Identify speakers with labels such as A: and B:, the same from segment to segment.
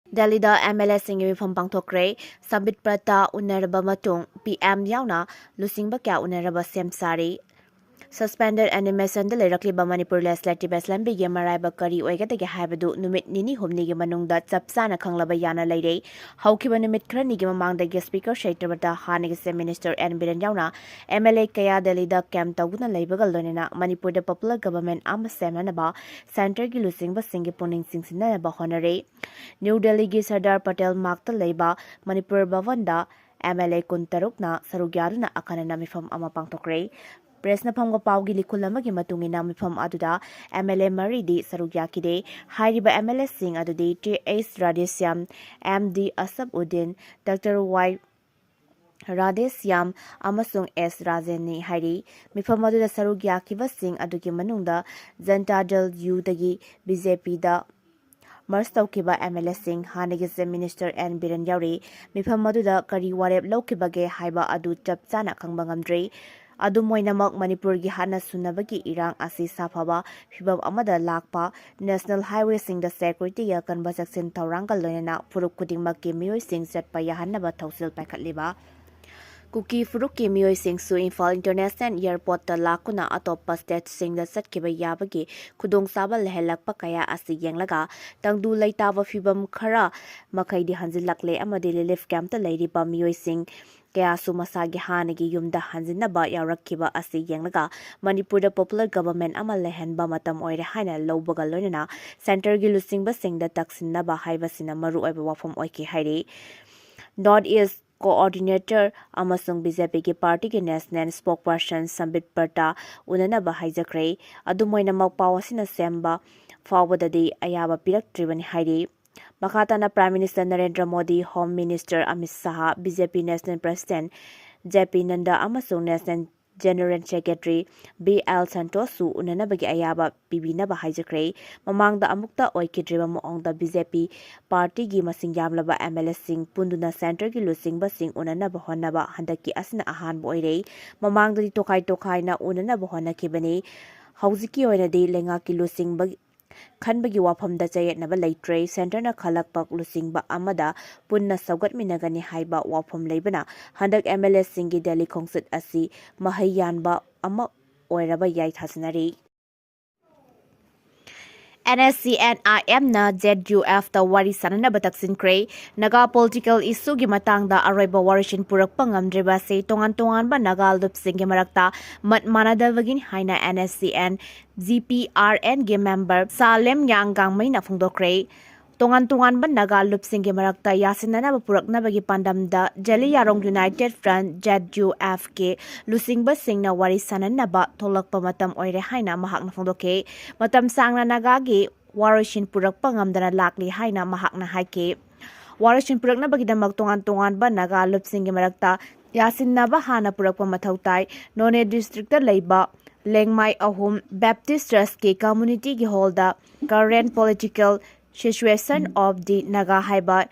A: Delhi-da MLA-singgi mifam pangthokre, Sambit Prata unaraba matung PM yauna lusingba kya unaraba semsari. Suspended animation da lerakliba Manipur Legislative Assembly gi maraiba kari oigadagi haibadu numit nini humnigi manungda chapsana khanglaba yana leire. Haukiba numit kranigi mamangdagi Speaker Shaitrabata Hanigi Minister N Biren yauna MLA kaya Delhi-da camp tawuna leibaga lonina Manipur da Popular Government ama Sananaba Center gi lusingba singi puning singsinanaba honore. New Delhi gi Sardar Patel Makta Leiba Manipur Bhavanda MLA Kuntarukna Sarugyaruna Akanana mifam ama pangtokre. Presna phamga pawgi likhul amagi matungina mifam aduda MLA Maridi Sarugyakide hyriba MLA Singh adudi T.S. Radhesyam MD Asabuddin Dr. Y Radhesyam amasung S. Rajeni Hari mifam aduda Sarugyakibasing Singh adugi manungda Janata Dal U dagi BJP da Mars taukiba MLA Singh Hanigi Minister N Biren Yauri mifam aduda kari warep laukibage haiba adu chapchana khangba ngamdre adu moinamak Manipur gi hana sunabagi irang asi safaba fibam amada lakpa National Highway sing da security ya kanba jaksin tawrangal loina puruk kudingmak ki miyoi sing chatpa yahanaba thausil paikhatliba Kuki Furuki Miyoi Singsu Imphal International Airport ta lakuna atopa state sing da satkiba yabagi kudong saba lehelakpa kaya asi yenglaga tangdu laitaba fibam khara makhlgi hanjilakle amadi relief camp ta leiriba miyoi sing kaya sumasagi hanagi yumda hanjinaba yaurakkiba asi yenglaga Manipur da Popular Government ama lehenba matam Oire haina lowbaga loinana center gi lusingba sing da taksinnaba haibasina maru oiba wafam oiki hairi North East Coordinator amasung BJP ki party ki Nscn spokesperson Sambit Prata unanaba haijakre adumoina makpawasina semba fawbadadi ayaba piraktribani hairi Makhatana Prime Minister Narendra Modi Home Minister Amit Shah BJP National President JP Nanda amasung Nscn General Secretary B.L. Santosu unanabagi ayaba pibinaba haijakre mamangda amukta oikidriba moongda BJP party gi masing yamlaba MLA sing punduna center gi lusingba sing unanaba honnaba handaki asina Ahanba oire mamangda di tokai na unanaba honnakibani hauziki oinadi lenga ki lusingba Khanbagi wafamda chayetnaba leitre centerna khalakpak lusingba amada punna saugatminagani haiba wafam leibana handak MLA singgi Delhi khongsit asi mahayyanba ama oiraba yai thasinari Nscn na ZUF ta Wari Sananaba Tasinkhre Naga political issue gi matangda aroiba warishin purakpa ngamdriba se tongan-tonganba Naga lupsinggi marakta mat manadavagin haina Nscn GPRN gi member Salem Yanggang maina phungdokre Tongan-tongan ba Naga lupsinggi marakta yasinanaba puraknabagi pandamda Jali Yarong United Front ZUF ke lusingba singna Wari Sananaba tholakpa matam oire haina mahakna phungdoke matam sangna Naga gi warishin purakpa ngamdana lakli haina mahakna haike warishin puraknabagidamag tongan-tongan ba Naga lupsinggi marakta yasinaba hana purakpa mathautai None district ta leiba Lengmai Ahum Baptist Trust ke community gi holda current political situation of the Naga haiba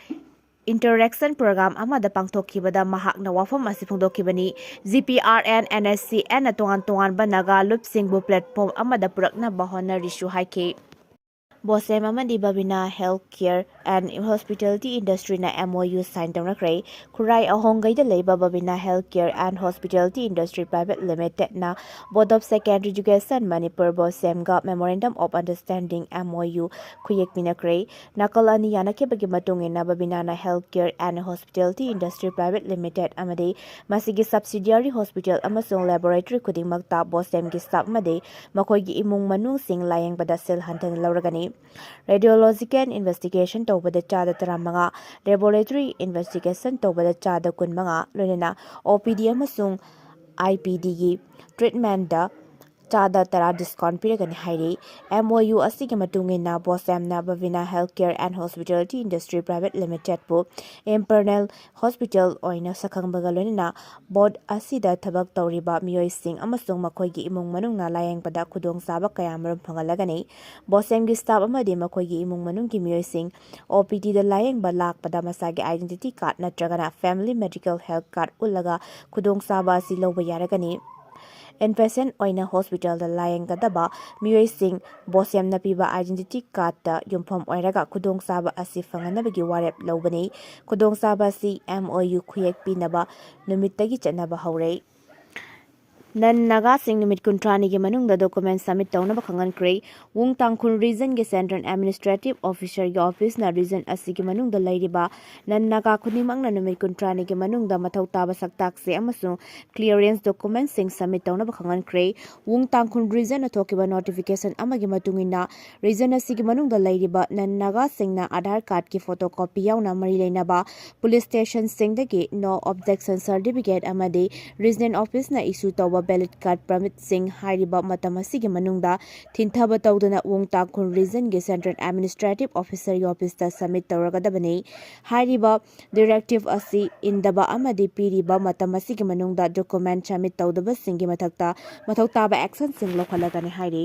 A: interaction program amada pangthokibada mahakna wafam asi phungdokibani GPRN Nscn na tongan-tongan ba Naga lupsingbu platform amada purakna bahona rishu haike Bosem amadi babina healthcare and hospitality industry na MOU sign tawrakre Kurai ahonggai da leiba babina healthcare and hospitality industry private limited na Board of Secondary Education Manipur Bosem ga memorandum of understanding MOU khuyek pinakre nakalani yanake bagi matungin na babina na healthcare and hospitality industry private limited amadi masigi subsidiary hospital amasung laboratory kudingmakta Bosem gi staff made makhoi gi imung manung sing layang bada sel hantan lauragani Radiological investigation tawbada chada taramanga laboratory investigation tawbada chada kunmanga loinana OPD amasung IPD gi treatment da chada tara discount piragani hairi MOU asigi matungina Bosem na Bavina Healthcare and Hospitality Industry Private Limited bu Imperial Hospital oina sakhangbaga loinana board asida thabak tawriba miyoi sing amasung makhoigi imung manung na layang pada khudong saba kayamaram phangalagani Bosem gi staff amadi makhoigi imung manung gi miyoi sing OPD da layang ba lak pada masagi identity card natragana family medical health card ulaga khudong saba si loba yaragani Inpatient oina hospital da layenggadaba miyoi bosem piba identity card da yumpham oiraga khudong saba asi fanganabagi warep lobani khudong saba si MOU khuyek pinaba numittagi chatnaba haurai Nan naga sing numit kuntrani ge manung da document submit tawna ba khangan krei wung tangkhun region ge central administrative officer ge office na region asi ge manung da lairiba nan naga khunimang na numit kuntrani ge manung da mathau taba saktak se amasung clearance document sing submit tawna ba khangan krei wung tangkhun region na thokiba notification amagi matungina region asi ge manung da lairiba nan naga sing na Aadhaar card ki photocopy yauna mari leinaba police station sing dagi no objection certificate amadi region office na issue tawa ballot card permit sing hyriba matam asigi manungda thinthaba tawduna wung tangkhun region ge central administrative officer ge office ta submit tawragadabani hyriba directive asi indaba amadi piriba matam asigi manungda document submit tawdaba singi mathakta mathau taba action sing lokhalagani hairi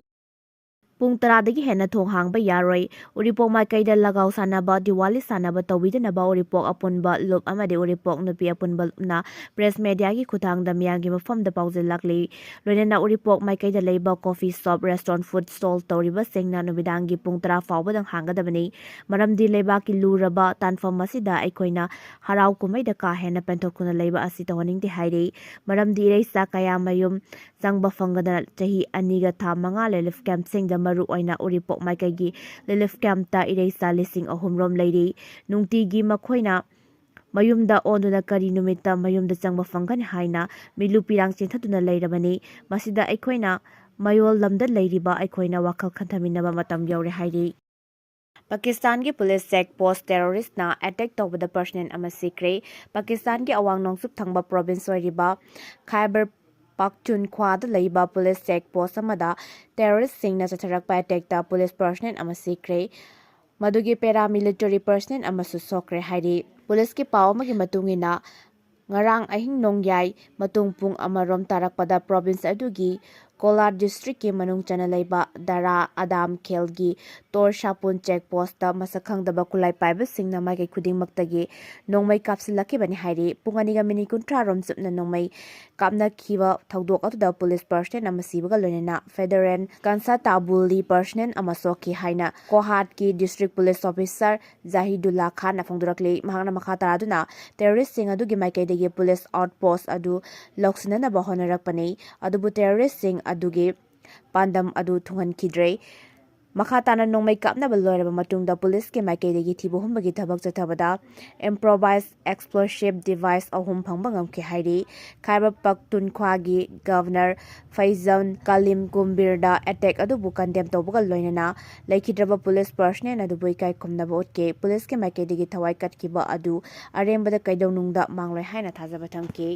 A: Pung taradagi hena thong hangba yaroi uripok maikaida lagaw sanaba Diwali sanaba tawbidanaba uripok apunba lup amade uripok nupi apunba na press media gi khutang da miyang gi mafam da paujil lakli loinana uripok maikaida leiba coffee shop restaurant food stall tawriba sengna nubidang gi pung tara fawbadang hangadabani maramdi leiba ki luraba tanfam masida aikoina harau kumai da ka hena penthokuna leiba asi tawning ti hairi maramdi reisa kaya mayum changba fangada chahi aniga tha manga lelif camp sing da maru oina uripok makhlgi lelif camp ta ireisa lising ahumrom leiri nungtigi makhoina mayumda onduna kari numita mayumda changba fangan haina milu pirang chinthaduna leirabani masida aikoina mayol lamda leiriba aikoina wakhal khantaminaba matam yaure hairi Pakistan ki police check post terrorist na attack tawbada personnel ama sikre Pakistan ki awang nongsup thangba province oiriba Khyber Pakhtunkhwa da leiba police check post amada terrorist singna chatharakpa attack ta police personnel ama sikre madugi paramilitary personnel ama su sokre hairi police ki paw amagi matungina ngarang ahing nongyai matung pung amarom tarakpada province adugi Kolar district ki manung chana leiba Dara Adam Khelgi Tor Shapun check post ta masakhang daba kulai paiba singna mai kai khuding maktagi nongmai kapsilaki bani hairi punganiga mini kuntra rom supna nongmai kapna khiwa thaudok atuda police personnel amasibaga loinena federal kansa tabuli personnel amasoki haina Kohat ki district police officer Zahidullah Khan afongdurakli mahangna makha taraduna terrorist sing adugi mai kai degi police outpost adu loksinana ba honarakpani adubu terrorist sing adugi pandam adu thungan khidre makhatana nongmai kapna baloraba matungda police ke maikaidagi thibo humbagi thabak chathabada improvised explosive device ahum phangbangam ke hairi Khyber Pakhtunkhwa gi governor Faizan Kalim Gumbirda attack adu bu condemn tawbaga loinana laikhidraba police personnel adu boikai khumnaba utke police ke maikaidagi thawai katkiba adu arembada kaidawnungda mangloi haina thajaba thamke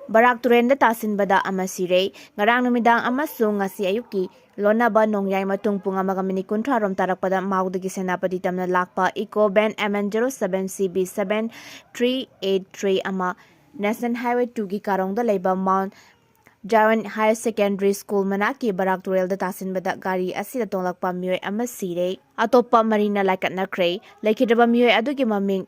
A: Barak turenda tasinbada amasire ngarang numidang amasung ngasi ayuki lonaba nongyai matung punga magamini kuntra rom tarakpada maudagi senapati tamna lakpa eco ban MN07 CB 7383 ama National Highway 2 gi karongda leiba Mount Jawan Higher Secondary School manaki barak turelda tasinbada gari asida tonglakpa miyoi amasire atopa marina laikatnakre laikhidraba miyoi adugi maming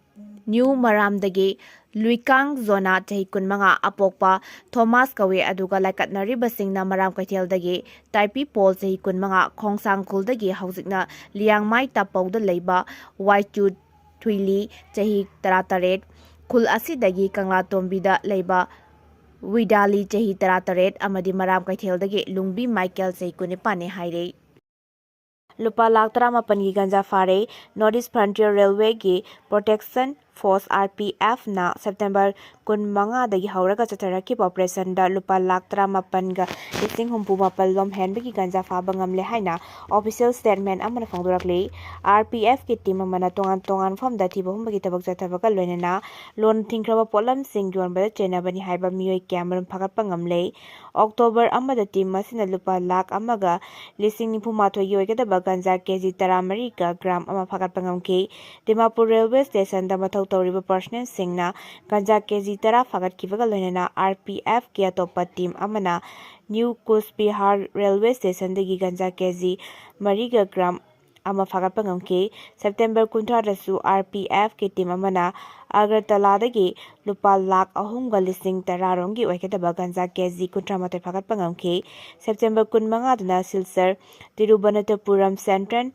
A: New Maramdagi Luikang Zona Tahikun Manga Apokpa Thomas Kawe Aduga Laikatnariba Singna Maram Kaiteldagi Taipi Pol Tahikun Manga Khongsang Kuldagi Hauzikna Liang Mai Tapau the Leiba Waitu Twili Tahi Tarataret Kul Asidagi Kangla Tombida Leiba Widali Tahi Tarataret Amadi Maram Kaiteldagi Lungbi Michael Tahikun Haire Lupa lakh 38 gi ganja fare Northeast Frontier Railway gi Protection Force RPF na September 15 dagi hauraga chatharaki operation da lupa lakh 38 ga lising humpu mapal lom henbagi ganja faba ngamle haina official statement amana phangdurakle RPF ki team amana tongan famda thiba humbagi tabak chathabaga loinena lon thingkraba polam sing jonba chenabani haiba miyoi camera phagatpa ngamle October amada team masina lupa lakh amaga lising nipu mathoi gi oigada ganja kg 13 ga gram ama phagatpa ngamke Dimapur railway station da mathau tawriba personnel singna ganja kg 10 phagatkibaga loinena RPF ki atopa team amana New Coast Bihar railway station dagi ganja kg 3 ga gram ama fagatpa ngamki. September 30 RPF ki team amana Agartaladagi lupa lakh 3,10,000 oikadaba ganja kg 38 fagatpa ngamki. September 15 duna Silsar Tiruvananthapuram Central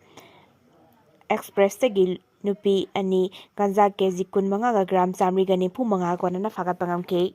A: Express tagi nupi ani ganja kg 15 gram 195 konana fagatpa ngamki.